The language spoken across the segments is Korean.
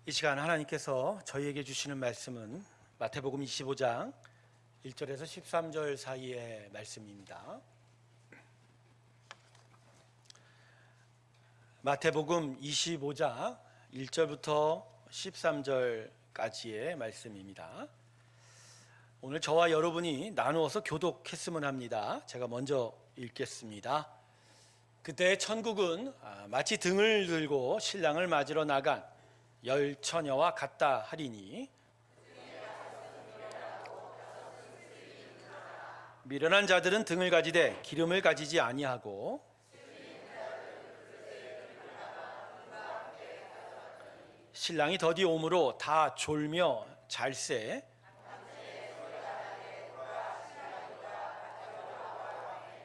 이 시간 하나님께서 저희에게 주시는 말씀은 마태복음 25장 1절에서 13절 사이의 말씀입니다. 마태복음 25장 1절부터 13절까지의 말씀입니다. 오늘 저와 여러분이 나누어서 교독했으면 합니다. 제가 먼저 읽겠습니다. 그때 천국은 마치 등을 들고 신랑을 맞으러 나간 열 처녀와 같다 하리니, 미련한 자들은 등을 가지되 기름을 가지지 아니하고 신랑이 더디 오므로 다 졸며 잘세.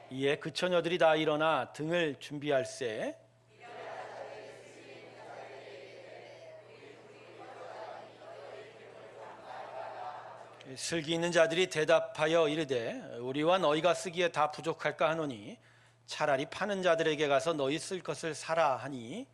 이에 그 처녀들이 다 일어나 등을 준비할세. 슬기 있는 자들이 대답하여 이르되 우리와 너희가 쓰기에 다 부족할까 하노니 차라리 파는 자들에게 가서 너희 쓸 것을 사라 하니,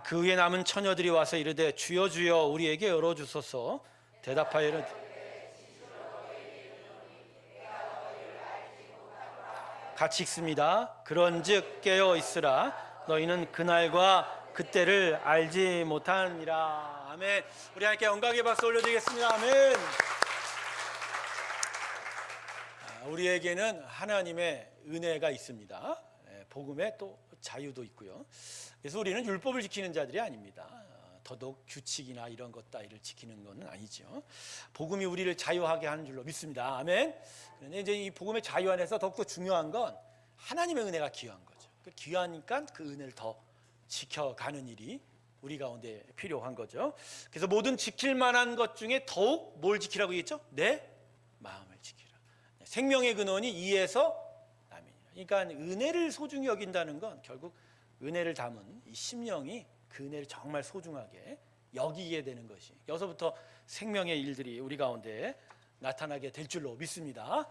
그 후에 남은 처녀들이 와서 이르되 주여 주여 우리에게 열어주소서. 대답하여 이르되 같이 읽습니다. 그런즉 깨어 있으라. 너희는 그날과 그때를 알지 못하니라. 아멘. 우리 함께 영광의 박수 올려드리겠습니다. 아멘. 우리에게는 하나님의 은혜가 있습니다. 복음에 또 자유도 있고요. 그래서 우리는 율법을 지키는 자들이 아닙니다. 더더욱 규칙이나 이런 것 따위를 지키는 것은 아니죠. 복음이 우리를 자유하게 하는 줄로 믿습니다. 아멘. 그런데 이제 이 복음의 자유 안에서 더욱더 중요한 건 하나님의 은혜가 귀한 거죠. 귀하니까 그 은혜를 더 지켜가는 일이 우리 가운데 필요한 거죠. 그래서 모든 지킬 만한 것 중에 더욱 뭘 지키라고 했죠? 내 마음을 지키라. 생명의 근원이 이에서 남이니라. 그러니까 은혜를 소중히 여긴다는 건 결국 은혜를 담은 이 심령이 그 은혜를 정말 소중하게 여기게 되는 것이, 여기서부터 생명의 일들이 우리 가운데 나타나게 될 줄로 믿습니다.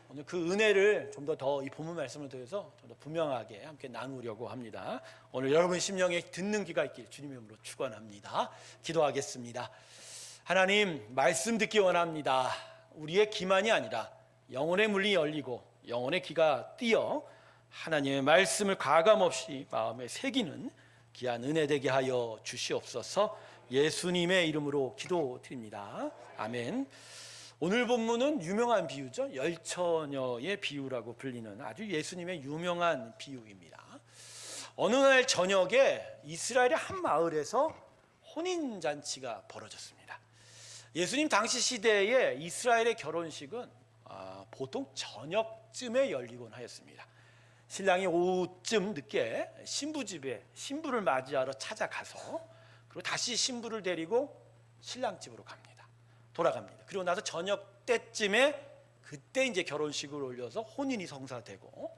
오늘 그 은혜를 좀 더 이 본문 말씀을 통해서 좀 더 분명하게 함께 나누려고 합니다. 오늘 여러분 심령에 듣는 귀가 있길 주님의 이름으로 축원합니다. 기도하겠습니다. 하나님, 말씀 듣기 원합니다. 우리의 귀만이 아니라 영혼의 문이 열리고 영혼의 귀가 띄어 하나님의 말씀을 가감없이 마음에 새기는 귀한 은혜 되게 하여 주시옵소서. 예수님의 이름으로 기도드립니다. 아멘. 오늘 본문은 유명한 비유죠. 열처녀의 비유라고 불리는 아주 예수님의 유명한 비유입니다. 어느 날 저녁에 이스라엘의 한 마을에서 혼인잔치가 벌어졌습니다. 예수님 당시 시대에 이스라엘의 결혼식은 보통 저녁쯤에 열리곤 하였습니다. 신랑이 오후쯤 늦게 신부 집에 신부를 맞이하러 찾아가서 그리고 다시 신부를 데리고 신랑 집으로 갑니다. 돌아갑니다. 그리고 나서 저녁 때쯤에 그때 이제 결혼식을 올려서 혼인이 성사되고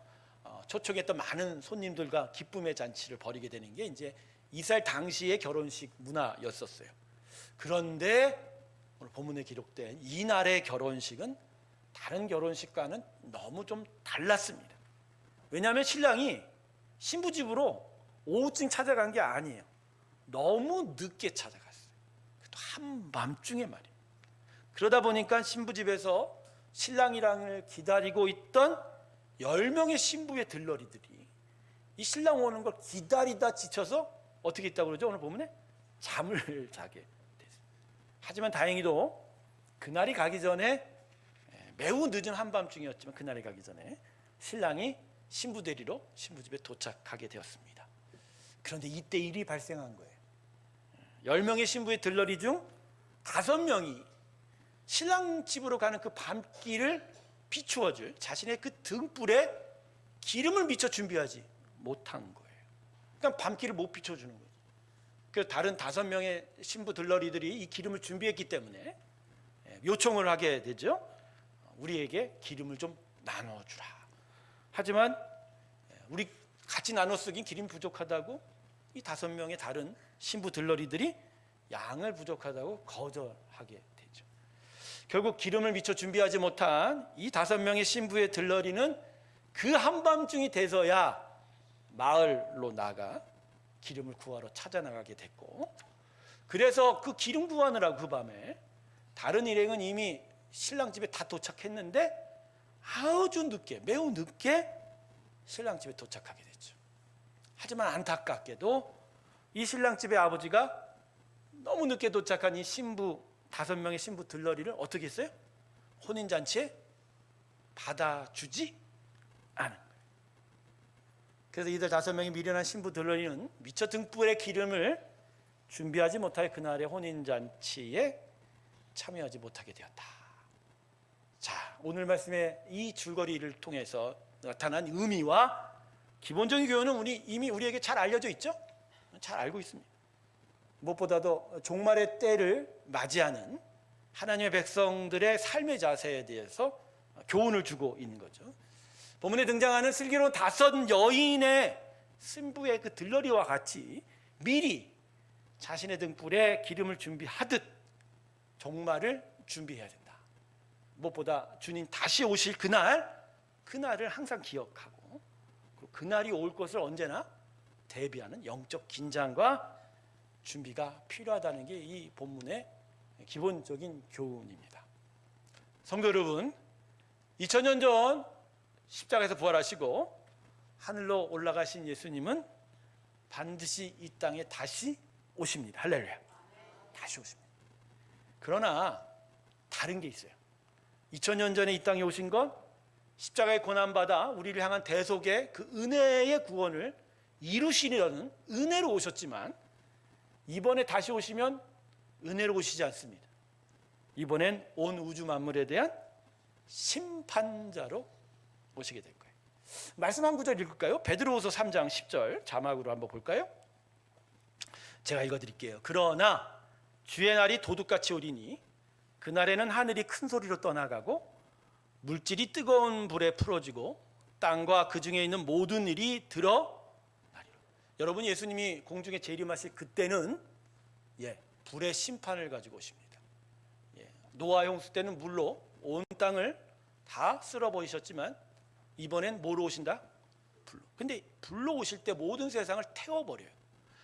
초청했던 많은 손님들과 기쁨의 잔치를 벌이게 되는 게 이제 이스라엘 당시의 결혼식 문화였었어요. 그런데 오늘 본문에 기록된 이날의 결혼식은 다른 결혼식과는 너무 좀 달랐습니다. 왜냐하면 신랑이 신부 집으로 오후쯤 찾아간 게 아니에요. 너무 늦게 찾아갔어요. 또 한밤중에 말이에요. 그러다 보니까 신부 집에서 신랑이랑을 기다리고 있던 10명의 신부의 들러리들이 이 신랑 오는 걸 기다리다 지쳐서 어떻게 했다고 그러죠? 오늘 보면에 잠을 자게 됐어요. 하지만 다행히도 그날이 가기 전에, 매우 늦은 한밤중이었지만 그날이 가기 전에 신랑이 신부 데리러 신부 집에 도착하게 되었습니다. 그런데 이때 일이 발생한 거예요. 10명의 신부의 들러리 중 5명이 신랑 집으로 가는 그 밤길을 비추어줄 자신의 그 등불에 기름을 미쳐 준비하지 못한 거예요. 그러니까 밤길을 못 비춰주는 거죠. 그래서 다른 5명의 신부 들러리들이 이 기름을 준비했기 때문에 요청을 하게 되죠. 우리에게 기름을 좀 나눠주라. 하지만 우리 같이 나눠 쓰긴 기름이 부족하다고 이 5명의 다른 신부 들러리들이 양을 부족하다고 거절하게 되죠. 결국 기름을 미처 준비하지 못한 이 5명의 신부의 들러리는 그 한밤중이 돼서야 마을로 나가 기름을 구하러 찾아 나가게 됐고, 그래서 그 기름 구하느라고 그 밤에 다른 일행은 이미 신랑 집에 다 도착했는데 아주 늦게, 매우 늦게 신랑 집에 도착하게 됐죠. 하지만 안타깝게도 이 신랑 집의 아버지가 너무 늦게 도착한 이 신부 5명의 신부 들러리를 어떻게 했어요? 혼인잔치에 받아주지 않은 거예요. 그래서 이들 5명이 미련한 신부 들러리는 미처 등불에 기름을 준비하지 못하여 그날의 혼인잔치에 참여하지 못하게 되었다. 자, 오늘 말씀의 이 줄거리를 통해서 나타난 의미와 기본적인 교훈은 이미 우리에게 잘 알려져 있죠? 잘 알고 있습니다. 무엇보다도 종말의 때를 맞이하는 하나님의 백성들의 삶의 자세에 대해서 교훈을 주고 있는 거죠. 본문에 등장하는 슬기로운 5 여인의 신부의 그 들러리와 같이 미리 자신의 등불에 기름을 준비하듯 종말을 준비해야 된다. 무엇보다 주님 다시 오실 그날을 항상 기억하고, 그날이 올 것을 언제나 대비하는 영적 긴장과 준비가 필요하다는 게 이 본문의 기본적인 교훈입니다. 성도 여러분, 2000년 전 십자가에서 부활하시고 하늘로 올라가신 예수님은 반드시 이 땅에 다시 오십니다. 할렐루야. 다시 오십니다. 그러나 다른 게 있어요. 2000년 전에 이 땅에 오신 건 십자가의 고난받아 우리를 향한 대속의 그 은혜의 구원을 이루시려는 은혜로 오셨지만, 이번에 다시 오시면 은혜로 오시지 않습니다. 이번엔 온 우주 만물에 대한 심판자로 오시게 될 거예요. 말씀 한 구절 읽을까요? 베드로후서 3장 10절 자막으로 한번 볼까요? 제가 읽어드릴게요. 그러나 주의 날이 도둑같이 오리니 그날에는 하늘이 큰 소리로 떠나가고 물질이 뜨거운 불에 풀어지고 땅과 그 중에 있는 모든 일이 드러나리라. 여러분, 예수님이 공중에 재림하실 그때는 불의 심판을 가지고 오십니다. 노아 홍수 때는 물로 온 땅을 다 쓸어버리셨지만 이번엔 뭐로 오신다? 불로. 근데 불로 오실 때 모든 세상을 태워버려요.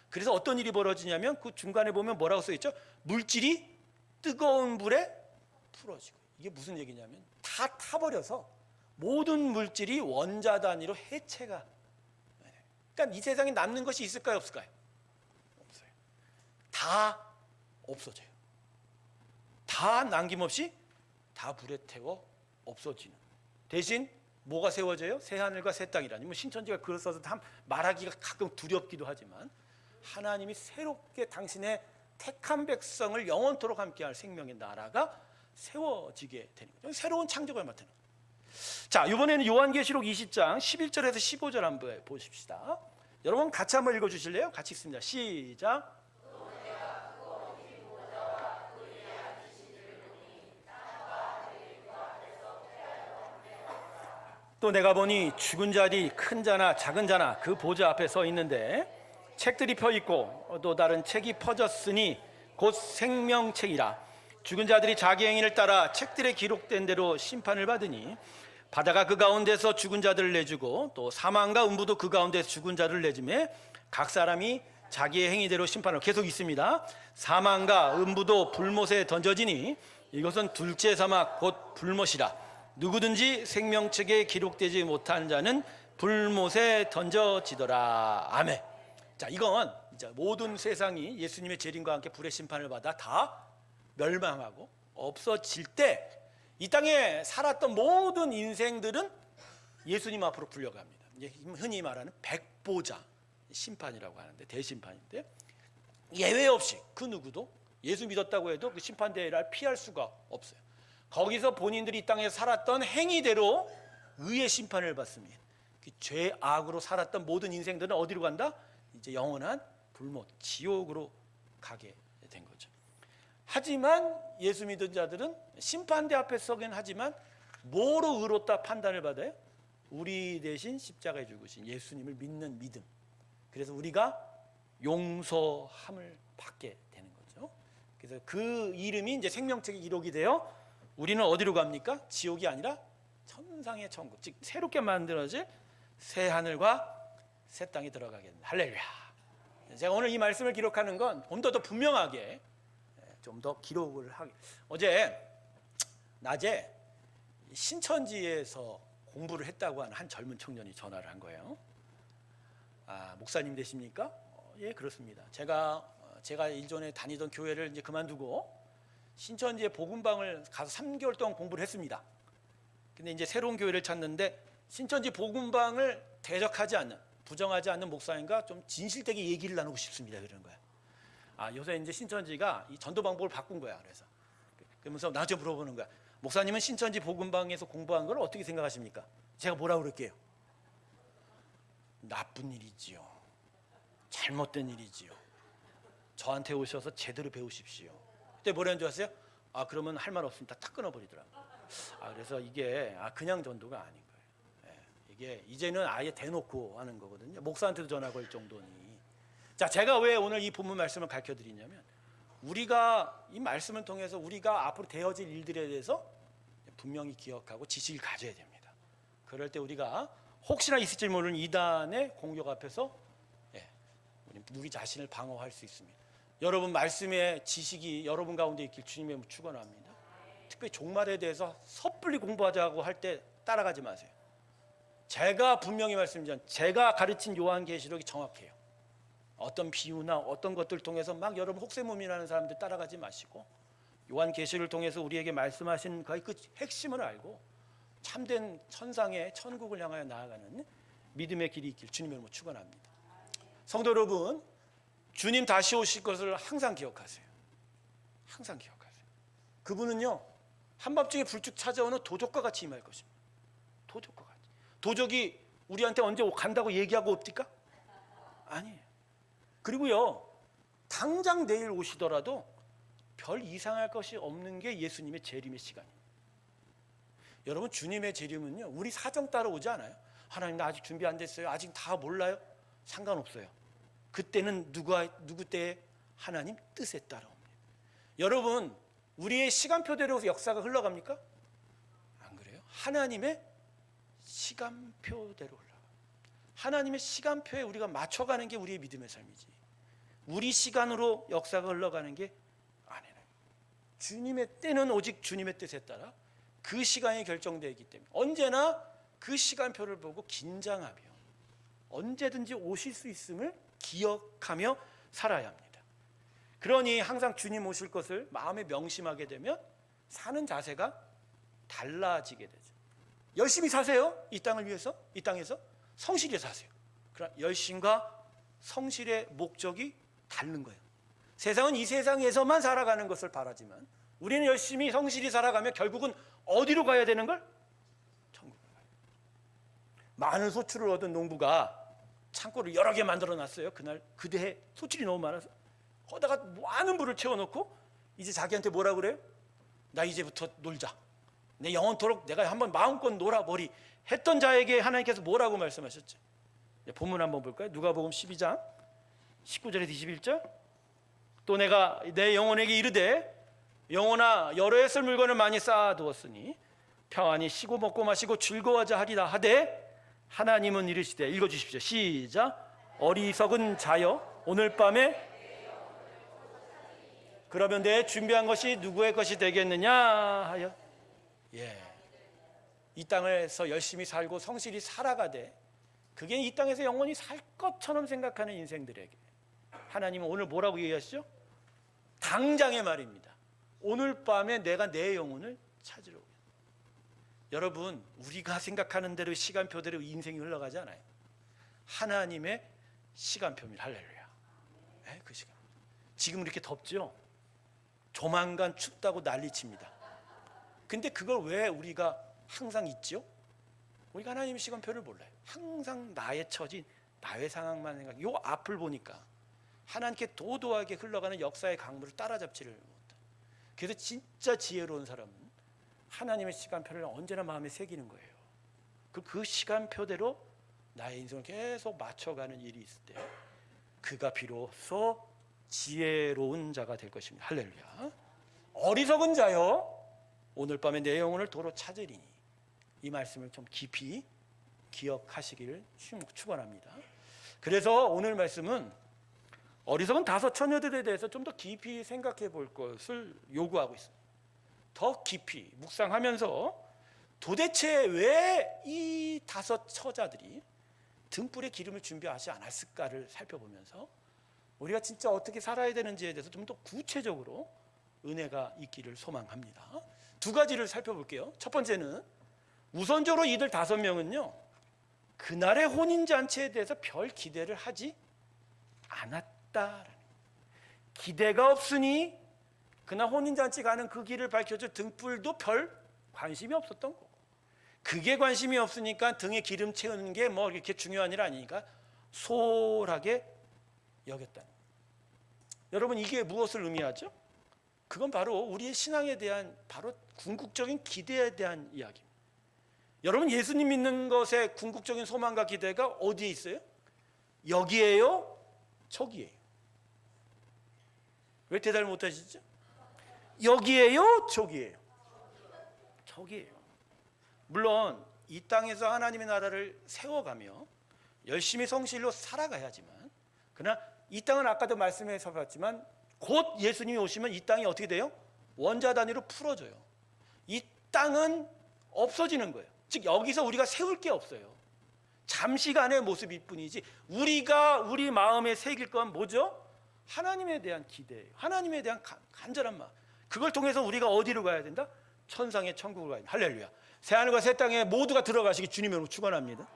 그래서 어떤 일이 벌어지냐면 그 중간에 보면 뭐라고 써있죠? 물질이 뜨거운 불에 풀어지고. 이게 무슨 얘기냐면 다 타버려서 모든 물질이 원자 단위로 해체가. 그러니까 이 세상에 남는 것이 있을까요, 없을까요? 없어요. 다 없어져요. 다 남김없이 다 불에 태워 없어지는. 대신 뭐가 세워져요? 새 하늘과 새 땅이라니. 뭐 신천지가 글을 써서 말하기가 가끔 두렵기도 하지만 하나님이 새롭게 당신의 택한 백성을 영원토록 함께할 생명의 나라가 세워지게 되는 거죠. 새로운 창조가 맡는 거예요. 자, 이번에는 요한계시록 20장 11절에서 15절 한번 보십시다. 여러분 같이 한번 읽어주실래요? 같이 읽습니다. 시작. 또 내가 보니 죽은 자들이 큰 자나 작은 자나 그 보좌 앞에 서 있는데 책들이 펴 있고 또 다른 책이 퍼졌으니 곧 생명책이라. 죽은 자들이 자기 행위를 따라 책들에 기록된 대로 심판을 받으니 바다가 그 가운데서 죽은 자들을 내주고 또 사망과 음부도 그 가운데서 죽은 자들을 내주매 각 사람이 자기의 행위대로 심판을. 계속 있습니다. 사망과 음부도 불못에 던져지니 이것은 둘째 사막 곧 불못이라. 누구든지 생명책에 기록되지 못한 자는 불못에 던져지더라. 아멘. 자, 이건 이제 모든 세상이 예수님의 재림과 함께 불의 심판을 받아 다 멸망하고 없어질 때 이 땅에 살았던 모든 인생들은 예수님 앞으로 불려갑니다. 흔히 말하는 백보자 심판이라고 하는데, 대심판인데 예외 없이 그 누구도 예수 믿었다고 해도 그 심판대를 피할 수가 없어요. 거기서 본인들이 이 땅에 살았던 행위대로 의의 심판을 받습니다. 그 죄악으로 살았던 모든 인생들은 어디로 간다? 이제 영원한 불못, 지옥으로 가게 된 거죠. 하지만 예수 믿은 자들은 심판대 앞에 서긴 하지만 뭐로 의롭다 판단을 받아요? 우리 대신 십자가에 죽으신 예수님을 믿는 믿음. 그래서 우리가 용서함을 받게 되는 거죠. 그래서 그 이름이 이제 생명책에 기록이 되어 우리는 어디로 갑니까? 지옥이 아니라 천상의 천국, 즉 새롭게 만들어질 새 하늘과 새 땅에 들어가겠습니다. 할렐루야. 제가 오늘 이 말씀을 기록하는 건 좀 더 분명하게 좀 더 기록을 하게. 어제 낮에 신천지에서 공부를 했다고 하는 한 젊은 청년이 전화를 한 거예요. 아, 목사님 되십니까? 예, 그렇습니다. 제가 일전에 다니던 교회를 이제 그만두고 신천지의 복음방을 가서 3개월 동안 공부를 했습니다. 근데 이제 새로운 교회를 찾는데 신천지 복음방을 대적하지 않는, 부정하지 않는 목사님과 좀 진실되게 얘기를 나누고 싶습니다. 그러는 거야. 아, 요새 이제 신천지가 이 전도 방법을 바꾼 거야. 그러면서 나한테 물어보는 거야. 목사님은 신천지 복음방에서 공부한 걸 어떻게 생각하십니까? 제가 뭐라고 그럴게요? 나쁜 일이지요. 잘못된 일이지요. 저한테 오셔서 제대로 배우십시오. 그때 뭐라는 줄 아세요? 아, 그러면 할 말 없습니다. 탁 끊어버리더라고요. 아, 그래서 이게 그냥 전도가 아닌 거예요. 이게 이제는 아예 대놓고 하는 거거든요. 목사한테도 전화 걸 정도니. 자, 제가 왜 오늘 이 본문 말씀을 가르쳐 드리냐면, 우리가 이 말씀을 통해서 우리가 앞으로 되어질 일들에 대해서 분명히 기억하고 지식을 가져야 됩니다. 그럴 때 우리가 혹시나 있을지 모르는 이단의 공격 앞에서 우리 자신을 방어할 수 있습니다. 여러분, 말씀의 지식이 여러분 가운데 있길 주님의 축원합니다. 특별히 종말에 대해서 섣불리 공부하자고 할 때 따라가지 마세요. 제가 분명히 말씀드리면 제가 가르친 요한계시록이 정확해요. 어떤 비유나 어떤 것들을 통해서 막 여러분 혹세무민하는 사람들 따라가지 마시고, 요한계시를 통해서 우리에게 말씀하신 그 핵심을 알고 참된 천상의 천국을 향하여 나아가는 믿음의 길이 있길 주님의 이름으로 축원합니다. 성도 여러분, 주님 다시 오실 것을 항상 기억하세요. 항상 기억하세요. 그분은요, 한밤중에 불쭉 찾아오는 도적과 같이 임할 것입니다. 도적과 같이. 도적이 우리한테 언제 간다고 얘기하고 옵니까? 아니에요. 그리고요, 당장 내일 오시더라도 별 이상할 것이 없는 게 예수님의 재림의 시간이에요. 여러분, 주님의 재림은요, 우리 사정 따라 오지 않아요. 하나님, 나 아직 준비 안 됐어요. 아직 다 몰라요. 상관없어요. 그때는 누구 때에? 하나님 뜻에 따라 옵니다. 여러분, 우리의 시간표대로 역사가 흘러갑니까? 안 그래요? 하나님의 시간표대로 흘러가. 하나님의 시간표에 우리가 맞춰가는 게 우리의 믿음의 삶이지, 우리 시간으로 역사가 흘러가는 게 아니에요. 주님의 때는 오직 주님의 뜻에 따라 그 시간이 결정되기 때문에 언제나 그 시간표를 보고 긴장하며 언제든지 오실 수 있음을 기억하며 살아야 합니다. 그러니 항상 주님 오실 것을 마음에 명심하게 되면 사는 자세가 달라지게 되죠. 열심히 사세요. 이 땅을 위해서, 이 땅에서 성실히 사세요. 그러나 열심과 성실의 목적이 다른 거예요. 세상은 이 세상에서만 살아가는 것을 바라지만 우리는 열심히 성실히 살아가면 결국은 어디로 가야 되는 걸? 천국으로 가요. 많은 소출을 얻은 농부가 창고를 여러 개 만들어 놨어요. 그날 그대에 소출이 너무 많아서 거기다가 많은 물을 채워놓고 이제 자기한테 뭐라 그래요? 나 이제부터 놀자. 내 영원토록 내가 한번 마음껏 놀아버리 했던 자에게 하나님께서 뭐라고 말씀하셨죠? 본문 한번 볼까요? 누가복음 12장 19절에서 21절. 또 내가 내 영혼에게 이르되 영혼아, 여러 해 쓸 물건을 많이 쌓아두었으니 평안히 쉬고 먹고 마시고 즐거워하자 하리라 하되, 하나님은 이르시되, 읽어주십시오. 시작. 어리석은 자여, 오늘 밤에 그러면 내 준비한 것이 누구의 것이 되겠느냐 하여. 이 땅에서 열심히 살고 성실히 살아가되 그게 이 땅에서 영원히 살 것처럼 생각하는 인생들에게 하나님은 오늘 뭐라고 얘기하시죠? 당장의 말입니다. 오늘 밤에 내가 내 영혼을 찾으러 오겠다. 여러분, 우리가 생각하는 대로 시간표대로 인생이 흘러가지 않아요. 하나님의 시간표입니다. 할렐루야. 그 시간. 지금 이렇게 덥죠? 조만간 춥다고 난리칩니다. 근데 그걸 왜 우리가 항상 있죠? 우리가 하나님의 시간표를 몰라요. 항상 나의 처지, 나의 상황만 생각. 요 앞을 보니까 하나님께 도도하게 흘러가는 역사의 강물을 따라잡지를 못해요. 그래서 진짜 지혜로운 사람은 하나님의 시간표를 언제나 마음에 새기는 거예요. 그 시간표대로 나의 인생을 계속 맞춰가는 일이 있을 때 그가 비로소 지혜로운 자가 될 것입니다. 할렐루야. 어리석은 자여, 오늘 밤에 내 영혼을 도로 찾으리니 이 말씀을 좀 깊이 기억하시기를 축원합니다. 그래서 오늘 말씀은 어리석은 5 처녀들에 대해서 좀 더 깊이 생각해 볼 것을 요구하고 있습니다. 더 깊이 묵상하면서 도대체 왜 이 5 처자들이 등불에 기름을 준비하지 않았을까를 살펴보면서 우리가 진짜 어떻게 살아야 되는지에 대해서 좀 더 구체적으로 은혜가 있기를 소망합니다. 2가지를 살펴볼게요. 첫 번째는 우선적으로 이들 5명은요 그날의 혼인잔치에 대해서 별 기대를 하지 않았다. 기대가 없으니 그날 혼인잔치 가는 그 길을 밝혀줄 등불도 별 관심이 없었던 거고, 그게 관심이 없으니까 등에 기름 채우는 게 뭐 이렇게 중요한 일 아니니까 소홀하게 여겼다는 거예요. 여러분, 이게 무엇을 의미하죠? 그건 바로 우리의 신앙에 대한 바로 궁극적인 기대에 대한 이야기입니다. 여러분, 예수님 믿는 것의 궁극적인 소망과 기대가 어디에 있어요? 여기에요? 저기에요? 왜 대답을 못하시죠? 여기에요? 저기에요? 저기에요. 물론 이 땅에서 하나님의 나라를 세워가며 열심히 성실로 살아가야지만, 그러나 이 땅은 아까도 말씀해서 봤지만 곧 예수님이 오시면 이 땅이 어떻게 돼요? 원자 단위로 풀어져요. 이 땅은 없어지는 거예요. 즉 여기서 우리가 세울 게 없어요. 잠시간의 모습일 뿐이지 우리가 우리 마음에 새길 건 뭐죠? 하나님에 대한 기대예요. 하나님에 대한 간절한 마음. 그걸 통해서 우리가 어디로 가야 된다? 천상의 천국으로 가야 된다. 할렐루야. 새하늘과 새 땅에 모두가 들어가시기 주님으로 축원합니다.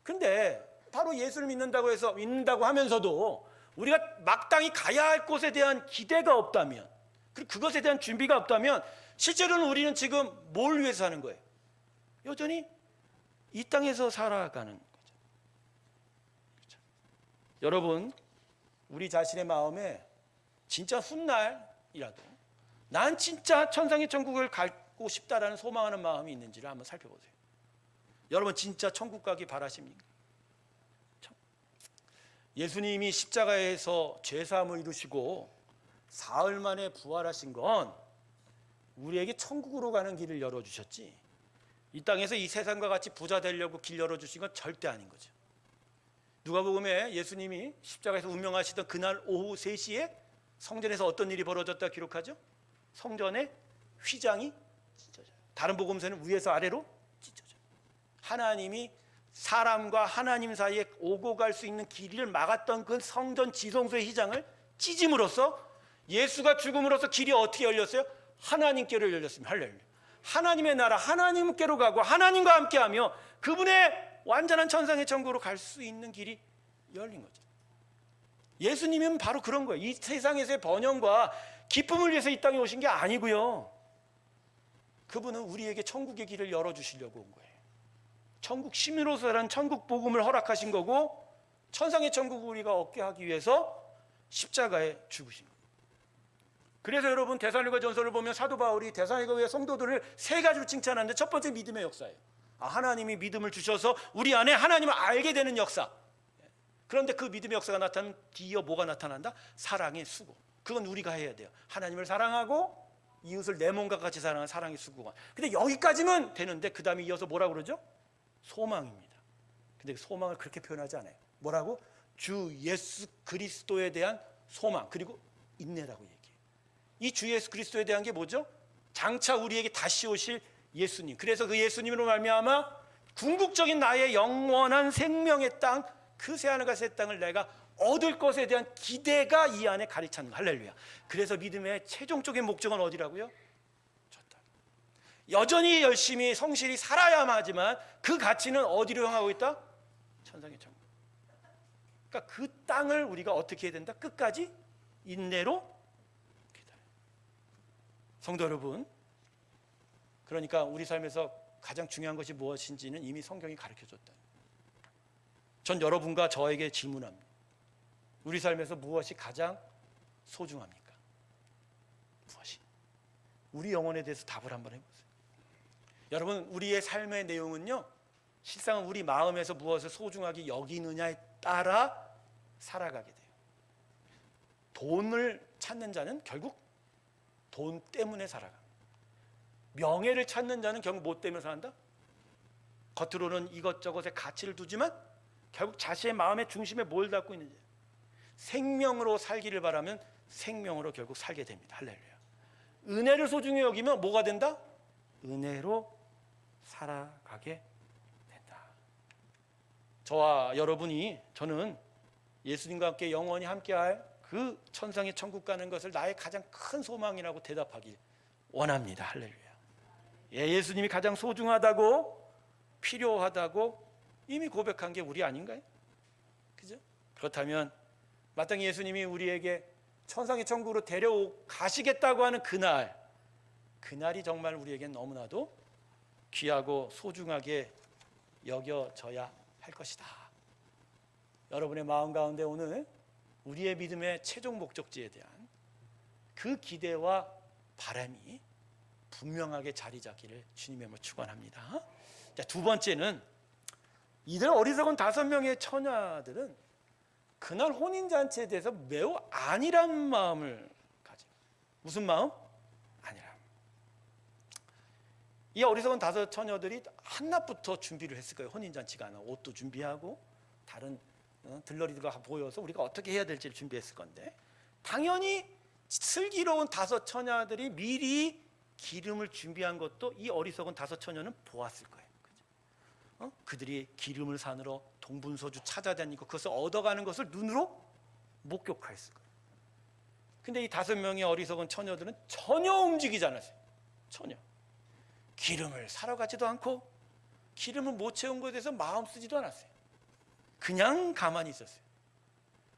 근데 바로 예수를 믿는다고 하면서도 우리가 마땅히 가야 할 곳에 대한 기대가 없다면, 그리고 그것에 대한 준비가 없다면 실제로는 우리는 지금 뭘 위해서 사는 거예요? 여전히 이 땅에서 살아가는 거죠. 그렇죠? 여러분, 우리 자신의 마음에 진짜 훗날이라도 난 진짜 천상의 천국을 가고 싶다라는 소망하는 마음이 있는지를 한번 살펴보세요. 여러분, 진짜 천국 가기 바라십니까? 예수님이 십자가에서 죄사함을 이루시고 사흘 만에 부활하신 건 우리에게 천국으로 가는 길을 열어주셨지, 이 땅에서 이 세상과 같이 부자 되려고 길 열어주신 건 절대 아닌 거죠. 누가복음에 예수님이 십자가에서 운명하시던 그날 오후 3시에 성전에서 어떤 일이 벌어졌다 기록하죠? 성전의 휘장이 찢어져요. 다른 복음서는 위에서 아래로 찢어져요. 하나님이 사람과 하나님 사이에 오고 갈 수 있는 길을 막았던 그 성전 지성소의 휘장을 찢음으로써 예수가 죽음으로써 길이 어떻게 열렸어요? 하나님께로 열렸습니다. 할렐루야. 하나님의 나라, 하나님께로 가고 하나님과 함께하며 그분의 완전한 천상의 천국으로 갈 수 있는 길이 열린 거죠. 예수님은 바로 그런 거예요. 이 세상에서의 번영과 기쁨을 위해서 이 땅에 오신 게 아니고요, 그분은 우리에게 천국의 길을 열어주시려고 온 거예요. 천국 심으로서란 천국 복음을 허락하신 거고, 천상의 천국을 우리가 얻게 하기 위해서 십자가에 죽으신 거예요. 그래서 여러분, 데살로니가 전서를 보면 사도 바울이 데살로니가 교회 성도들을 3가지로 칭찬하는데, 첫 번째 믿음의 역사예요. 하나님이 믿음을 주셔서 우리 안에 하나님을 알게 되는 역사. 그런데 그 믿음의 역사가 나타나면 뒤이어 뭐가 나타난다? 사랑의 수고. 그건 우리가 해야 돼요. 하나님을 사랑하고 이웃을 내 몸과 같이 사랑하는 사랑의 수고가. 근데 여기까지는 되는데 그 다음에 이어서 뭐라고 그러죠? 소망입니다. 근데 소망을 그렇게 표현하지 않아요. 뭐라고? 주 예수 그리스도에 대한 소망, 그리고 인내라고 얘기해요. 이 주 예수 그리스도에 대한 게 뭐죠? 장차 우리에게 다시 오실 예수님. 그래서 그 예수님으로 말미암아 궁극적인 나의 영원한 생명의 땅, 그 새하늘과 새 땅을 내가 얻을 것에 대한 기대가 이 안에 가득 차는 거예요. 할렐루야. 그래서 믿음의 최종적인 목적은 어디라고요? 저 땅. 여전히 열심히 성실히 살아야만 하지만 그 가치는 어디로 향하고 있다? 천상의 천국. 그러니까 그 땅을 우리가 어떻게 해야 된다? 끝까지 인내로 기다려요. 성도 여러분, 그러니까 우리 삶에서 가장 중요한 것이 무엇인지는 이미 성경이 가르쳐줬다. 전 여러분과 저에게 질문합니다. 우리 삶에서 무엇이 가장 소중합니까? 무엇이? 우리 영혼에 대해서 답을 한번 해보세요. 여러분, 우리의 삶의 내용은요, 실상은 우리 마음에서 무엇을 소중하게 여기느냐에 따라 살아가게 돼요. 돈을 찾는 자는 결국 돈 때문에 살아갑니다. 명예를 찾는 자는 결국 뭐 때문에 산다? 겉으로는 이것저것에 가치를 두지만 결국 자신의 마음의 중심에 뭘 담고 있는지, 생명으로 살기를 바라면 생명으로 결국 살게 됩니다. 할렐루야. 은혜를 소중히 여기면 뭐가 된다? 은혜로 살아가게 된다. 저와 여러분이, 저는 예수님과 함께 영원히 함께할 그 천상의 천국 가는 것을 나의 가장 큰 소망이라고 대답하길 원합니다. 할렐루야. 예수님이 가장 소중하다고, 필요하다고 이미 고백한 게 우리 아닌가요? 그죠? 그렇다면 마땅히 예수님이 우리에게 천상의 천국으로 데려가시겠다고 하는 그날이 정말 우리에겐 너무나도 귀하고 소중하게 여겨져야 할 것이다. 여러분의 마음 가운데 오늘 우리의 믿음의 최종 목적지에 대한 그 기대와 바람이 분명하게 자리 잡기를 주님의 이름으로 축원합니다. 자, 두 번째는 이들 어리석은 5명의 처녀들은 그날 혼인잔치에 대해서 매우 안일한 마음을 가지고, 무슨 마음? 안일함. 이 어리석은 5 처녀들이 한낮부터 준비를 했을 거예요. 혼인잔치가 하나 옷도 준비하고 다른 들러리가 보여서 우리가 어떻게 해야 될지를 준비했을 건데, 당연히 슬기로운 5 처녀들이 미리 기름을 준비한 것도 이 어리석은 5 처녀는 보았을 거예요. 그들이 기름을 산으로 동분서주 찾아다니고 그것을 얻어가는 것을 눈으로 목격했을 거예요. 근데 이 5명의 어리석은 처녀들은 전혀 움직이지 않았어요. 전혀. 기름을 사러 가지도 않고 기름을 못 채운 것에 대해서 마음 쓰지도 않았어요. 그냥 가만히 있었어요.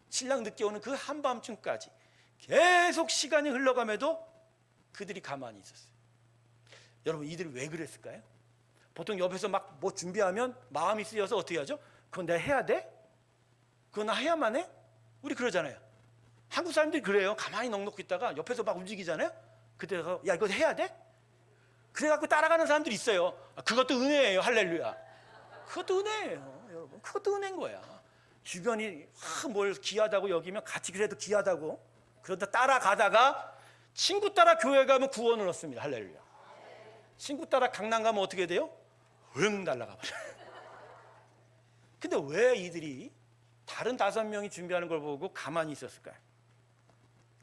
신랑 늦게 오는 그 한밤중까지 계속 시간이 흘러감에도 그들이 가만히 있었어요. 여러분, 이들이 왜 그랬을까요? 보통 옆에서 막 뭐 준비하면 마음이 쓰여서 어떻게 하죠? 그건 내가 해야 돼? 그건 나 해야만 해? 우리 그러잖아요. 한국 사람들이 그래요. 가만히 넋놓고 있다가 옆에서 막 움직이잖아요. 그때서 야, 이거 해야 돼? 그래갖고 따라가는 사람들이 있어요. 그것도 은혜예요. 할렐루야. 그것도 은혜예요. 여러분, 그것도 은혜인 거야. 주변이 뭘 귀하다고 여기면 같이 그래도 귀하다고, 그러다 따라가다가 친구 따라 교회 가면 구원을 얻습니다. 할렐루야. 친구 따라 강남 가면 어떻게 돼요? 응 날아가 버려요. 근데 왜 이들이 다른 5명이 준비하는 걸 보고 가만히 있었을까요?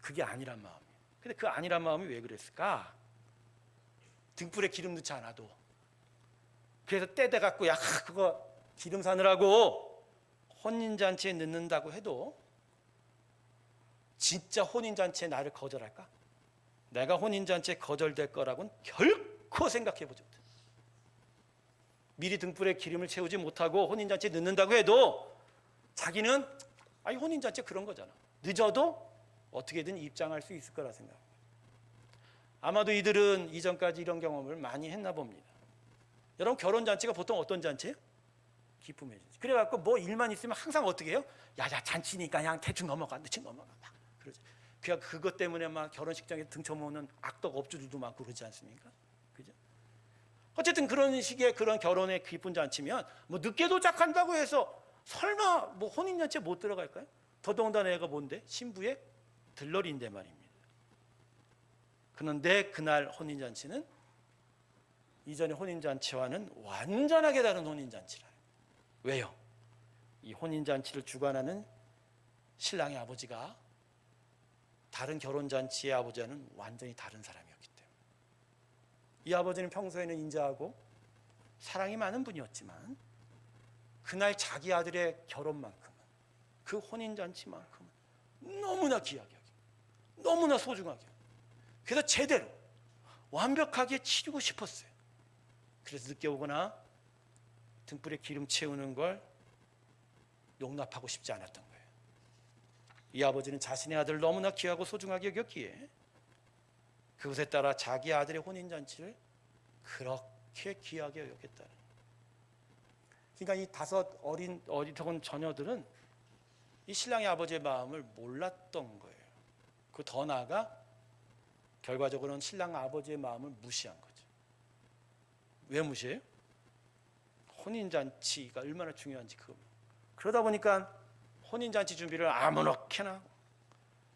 그게 아니란 마음이에요. 근데 그 아니란 마음이 왜 그랬을까? 등불에 기름 넣지 않아도, 그래서 떼대 갖고 야 그거 기름 사느라고 혼인잔치에 넣는다고 해도 진짜 혼인잔치에 나를 거절할까? 내가 혼인잔치에 거절될 거라고는 결코 생각해보지 못해. 미리 등불에 기름을 채우지 못하고 혼인잔치에 넣는다고 해도 자기는 아니 혼인잔치 그런 거잖아. 늦어도 어떻게든 입장할 수 있을 거라 생각합니다. 아마도 이들은 이전까지 이런 경험을 많이 했나 봅니다. 여러분, 결혼잔치가 보통 어떤 잔치예요? 기쁨의 잔치. 그래갖고 뭐 일만 있으면 항상 어떻게 해요? 야야 잔치니까 그냥 대충 넘어가, 대충 넘어가 막 그러지. 그냥 그것 때문에 막 결혼식장에 등쳐모으는 악덕 업주들도 많고 그러지 않습니까? 그죠? 어쨌든 그런 식의 그런 결혼의 기쁜 잔치면 뭐 늦게 도착한다고 해서 설마 뭐 혼인잔치에 못 들어갈까요? 더더군다나 내가 뭔데? 신부의 들러리인데 말입니다. 그런데 그날 혼인잔치는 이전의 혼인잔치와는 완전하게 다른 혼인잔치라. 왜요? 이 혼인잔치를 주관하는 신랑의 아버지가 다른 결혼잔치의 아버지와는 완전히 다른 사람이었기 때문에, 이 아버지는 평소에는 인자하고 사랑이 많은 분이었지만 그날 자기 아들의 결혼만큼은, 그 혼인잔치만큼은 너무나 귀하게 여기고 너무나 소중하게 여기고, 그래서 제대로 완벽하게 치르고 싶었어요. 그래서 늦게 오거나 등불에 기름 채우는 걸 용납하고 싶지 않았던 거예요. 이 아버지는 자신의 아들을 너무나 귀하고 소중하게 여겼기에 그것에 따라 자기 아들의 혼인잔치를 그렇게 귀하게 여겼다는. 그러니까 이 5 어리석은 처녀들은 이 신랑의 아버지의 마음을 몰랐던 거예요. 그 더 나아가 결과적으로는 신랑 아버지의 마음을 무시한 거죠. 왜 무시해요? 혼인잔치가 얼마나 중요한지 그러다 보니까 혼인잔치 준비를 아무렇게나 하고,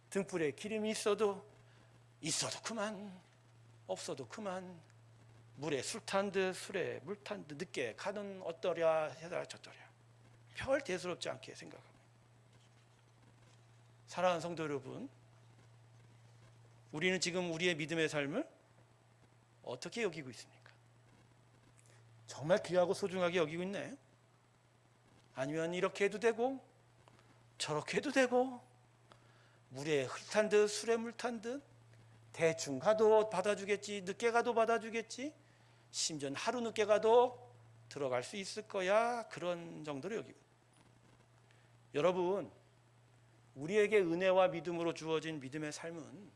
등불에 기름이 있어도 그만, 없어도 그만, 물에 술 탄 듯 술에 물 탄 듯 늦게 가는 어떠랴 해라 저떠랴 별 대수롭지 않게 생각합니다. 사랑하는 성도 여러분, 우리는 지금 우리의 믿음의 삶을 어떻게 여기고 있습니까? 정말 귀하고 소중하게 여기고 있나요? 아니면 이렇게 해도 되고 저렇게 해도 되고 물에 흙 탄 듯 술에 물 탄 듯 대충 가도 받아주겠지, 늦게 가도 받아주겠지, 심지어는 하루 늦게 가도 들어갈 수 있을 거야, 그런 정도로 여기고. 여러분, 우리에게 은혜와 믿음으로 주어진 믿음의 삶은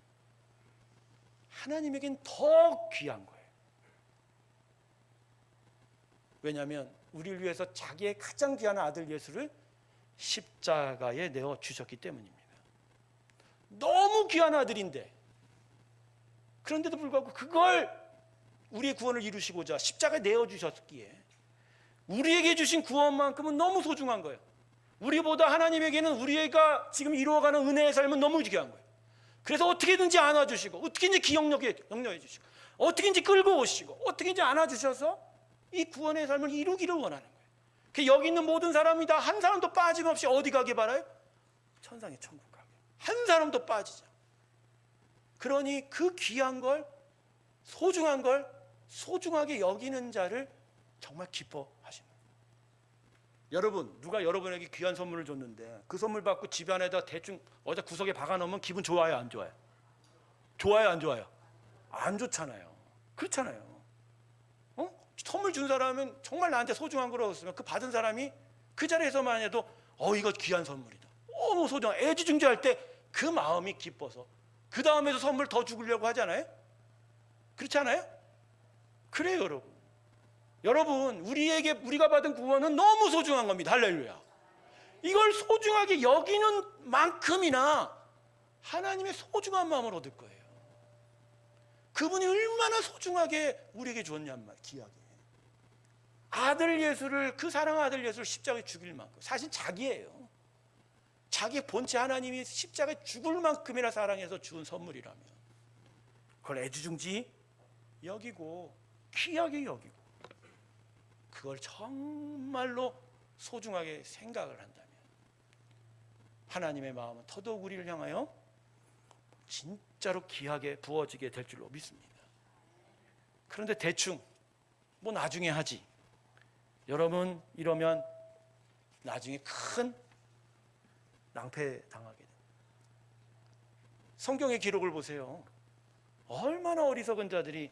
하나님에겐 더 귀한 거예요. 왜냐하면 우리를 위해서 자기의 가장 귀한 아들 예수를 십자가에 내어 주셨기 때문입니다. 너무 귀한 아들인데, 그런데도 불구하고 그걸 우리의 구원을 이루시고자 십자가에 내어 주셨기에 우리에게 주신 구원만큼은 너무 소중한 거예요. 우리보다 하나님에게는 우리가 지금 이루어가는 은혜의 삶은 너무 귀한 거예요. 그래서 어떻게든지 안아주시고, 어떻게든지 격려해 주시고, 어떻게든지 끌고 오시고, 어떻게든지 안아주셔서 이 구원의 삶을 이루기를 원하는 거예요. 여기 있는 모든 사람이 다 한 사람도 빠짐없이 어디 가게 바라요? 천상의 천국 가게. 한 사람도 빠지지 않아요. 그러니 그 귀한 걸, 소중한 걸 소중하게 여기는 자를 정말 기뻐하시는 거예요. 여러분, 누가 여러분에게 귀한 선물을 줬는데 그 선물 받고 집 안에다 대충 어디 구석에 박아놓으면 기분 좋아요, 안 좋아요? 좋아요, 안 좋아요? 안 좋잖아요. 그렇잖아요. 선물 준 사람은 정말 나한테 소중한 걸 얻었으면 그 받은 사람이 그 자리에서만 해도 이거 귀한 선물이다, 너무 소중한, 애지중지할 때 그 마음이 기뻐서 그 다음에도 선물 더 주려고 하잖아요. 그렇지 않아요? 그래요, 여러분. 여러분, 우리가 받은 구원은 너무 소중한 겁니다. 할렐루야. 이걸 소중하게 여기는 만큼이나 하나님의 소중한 마음을 얻을 거예요. 그분이 얼마나 소중하게 우리에게 줬냔 말, 귀하게. 아들 예수를, 그 사랑 아들 예수를 십자가에 죽일 만큼, 사실 자기예요. 자기 본체 하나님이 십자가에 죽을 만큼이나 사랑해서 준 선물이라면 그걸 애지중지 여기고 귀하게 여기고 그걸 정말로 소중하게 생각을 한다면 하나님의 마음은 더더욱 우리를 향하여 진짜로 귀하게 부어지게 될 줄로 믿습니다. 그런데 대충 뭐 나중에 하지, 여러분, 이러면 나중에 큰 낭패 당하게 됩니다. 성경의 기록을 보세요. 얼마나 어리석은 자들이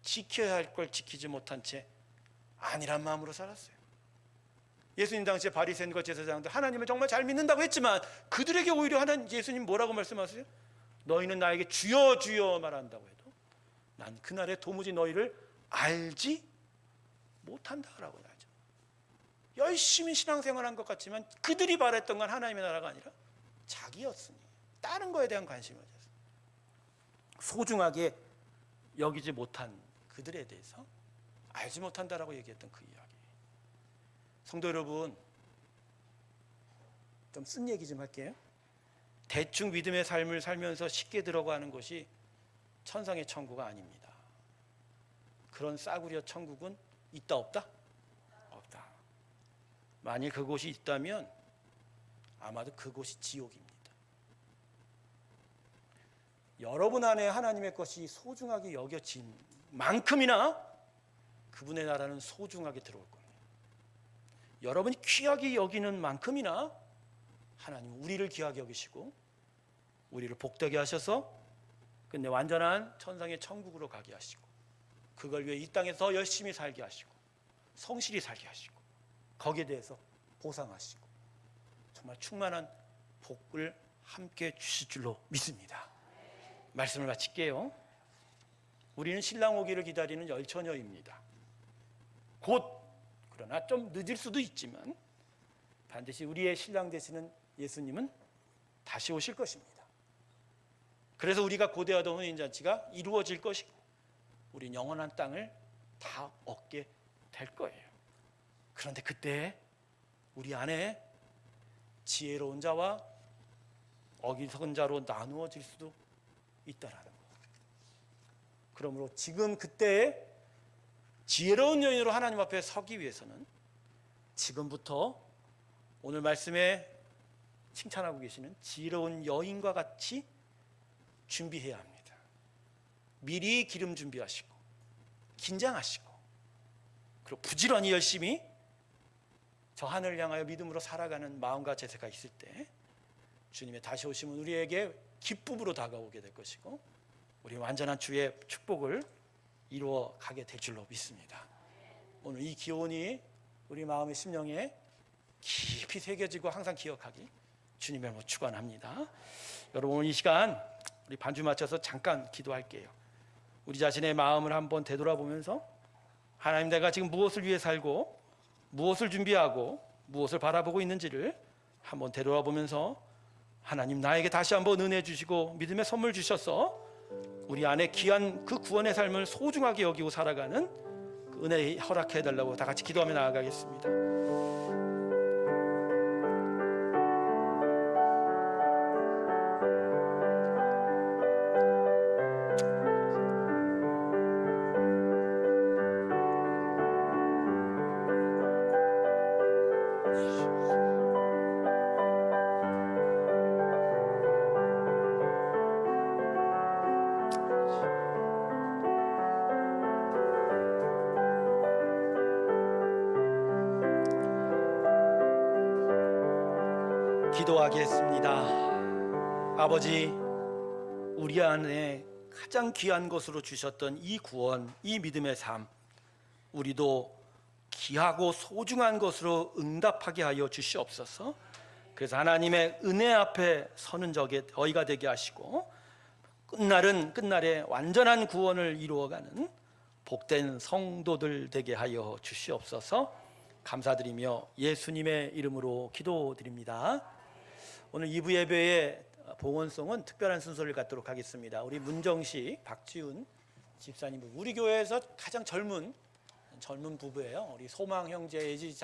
지켜야 할 걸 지키지 못한 채 아니란 마음으로 살았어요. 예수님 당시에 바리새인과 제사장들 하나님을 정말 잘 믿는다고 했지만 그들에게 오히려 예수님 뭐라고 말씀하세요? 너희는 나에게 주여 주여 말한다고 해도 난 그날에 도무지 너희를 알지 못한다라고 하죠. 열심히 신앙생활한 것 같지만 그들이 바랬던 건 하나님의 나라가 아니라 자기였으니 다른 거에 대한 관심을 가졌어요. 소중하게 여기지 못한 그들에 대해서 알지 못한다라고 얘기했던 그 이야기. 성도 여러분, 좀 쓴 얘기 좀 할게요. 대충 믿음의 삶을 살면서 쉽게 들어가는 것이 천상의 천국가 아닙니다. 그런 싸구려 천국은 있다 없다? 없다. 만일 그곳이 있다면 아마도 그곳이 지옥입니다. 여러분 안에 하나님의 것이 소중하게 여겨진 만큼이나 그분의 나라는 소중하게 들어올 겁니다. 여러분이 귀하게 여기는 만큼이나 하나님은 우리를 귀하게 여기시고 우리를 복되게 하셔서 근데 완전한 천상의 천국으로 가게 하시고 그걸 위해 이 땅에서 열심히 살게 하시고 성실히 살게 하시고 거기에 대해서 보상하시고 정말 충만한 복을 함께 주실 줄로 믿습니다. 말씀을 마칠게요. 우리는 신랑 오기를 기다리는 열처녀입니다. 곧, 그러나 좀 늦을 수도 있지만 반드시 우리의 신랑 되시는 예수님은 다시 오실 것입니다. 그래서 우리가 고대하던 혼인잔치가 이루어질 것이고 우린 영원한 땅을 다 얻게 될 거예요. 그런데 그때 우리 안에 지혜로운 자와 어리석은 자로 나누어질 수도 있다라는 거. 그러므로 지금 그때에 지혜로운 여인으로 하나님 앞에 서기 위해서는 지금부터 오늘 말씀에 칭찬하고 계시는 지혜로운 여인과 같이 준비해야 합니다. 미리 기름 준비하시고 긴장하시고 그리고 부지런히 열심히 저 하늘을 향하여 믿음으로 살아가는 마음과 자세가 있을 때 주님의 다시 오심은 우리에게 기쁨으로 다가오게 될 것이고 우리 완전한 주의 축복을 이루어 가게 될 줄로 믿습니다. 오늘 이 기원이 우리 마음의 심령에 깊이 새겨지고 항상 기억하기 주님의 이름으로 축원합니다. 여러분 오늘 이 시간 우리 반주 맞춰서 잠깐 기도할게요. 우리 자신의 마음을 한번 되돌아보면서 하나님, 내가 지금 무엇을 위해 살고 무엇을 준비하고 무엇을 바라보고 있는지를 한번 되돌아보면서 하나님, 나에게 다시 한번 은혜 주시고 믿음의 선물 주셔서 우리 안에 귀한 그 구원의 삶을 소중하게 여기고 살아가는 그 은혜 허락해 달라고 다 같이 기도하며 나아가겠습니다. 기도하겠습니다. 아버지, 우리 안에 가장 귀한 것으로 주셨던 이 구원, 이 믿음의 삶, 우리도 귀하고 소중한 것으로 응답하게 하여 주시옵소서. 그래서 하나님의 은혜 앞에 서는 저희가 되게 하시고 끝날은 끝날에 완전한 구원을 이루어가는 복된 성도들 되게 하여 주시옵소서. 감사드리며 예수님의 이름으로 기도드립니다. 오늘 2부 예배의 봉헌송은 특별한 순서를 갖도록 하겠습니다. 우리 문정식 박지훈 집사님, 우리 교회에서 가장 젊은 부부예요. 우리 소망 형제 예지